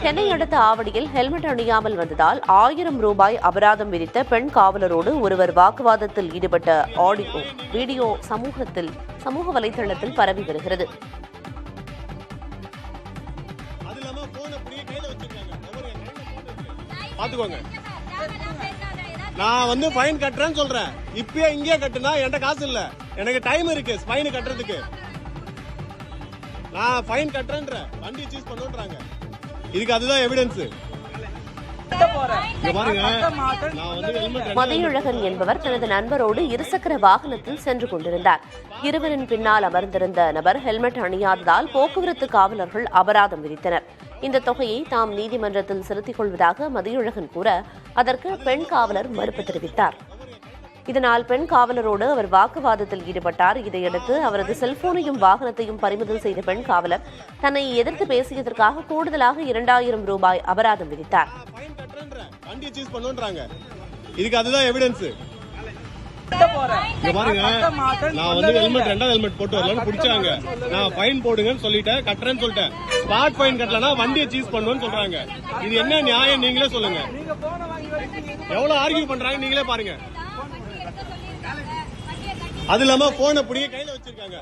சென்னை அடுத்த ஆவடியில் ஹெல்மெட் அணியாமல் வந்ததால் 1000 ரூபாய் அபராதம் விதித்த பெண் காவலரோடு ஒருவர் வாக்குவாதத்தில் ஈடுபட்ட ஆடியோ வீடியோ சமூக வலைதளத்தில் பரவி வருகிறது. நான் ஃபைன் கட்டுறேன்னு சொல்றேன். இப்பயே இங்கே கட்டுனா என்கிட்ட காசு இல்ல, எனக்கு டைம் இருக்கு ஃபைன் கட்டுறதுக்கு. நான் ஃபைன் கட்டுறேன்ற வண்டி சீஸ் பண்ணுன்றாங்க. இதுக்கு அதுதான் எவிடன்ஸ். மதியழகன் என்பவர் தனது நண்பரோடு இருசக்கர வாகனத்தில் சென்று கொண்டிருந்தார். இருவரின் பின்னால் அமர்ந்திருந்த நபர் ஹெல்மெட் அணியாததால் போக்குவரத்து காவலர்கள் அபராதம் விதித்தனர். இந்த தொகையை தாம் நீதிமன்றத்தில் செலுத்திக் கொள்வதாக மதியழகன் கூற, அதற்கு பெண் காவலர் மறுப்பு தெரிவித்தார். இதனால் பெண் காவலரோடு அவர் வாக்குவாதத்தில் ஈடுபட்டார். இதையடுத்து அவரது செல்போனையும் வாகனத்தையும் பறிமுதல் செய்த பெண் காவலர் தன்னை எதிர்த்து பேசியதற்காக கூடுதலாக 2000 ரூபாய் அபராதம் விதித்தார். இதுக்கு அதுதான் எவிடன்ஸ். ஹெல்மெட் போட்டு வரலன்னு பிடிச்சாங்க. நான் ஃபைன் போடுங்கன்னு சொல்லிட்டேன், கட்டுறேன்னு சொல்லிட்டேன். ஸ்பாட் ஃபைன் கட்டலனா வண்டியை சீஸ் பண்ணுவேன்னு சொல்றாங்க. இது என்ன நியாயம் நீங்களே சொல்லுங்க. எவ்வளவு ஆர்கியூ பண்றாங்க நீங்களே பாருங்க. அது இல்லாம போன பிடிக்க கையில வச்சிருக்காங்க.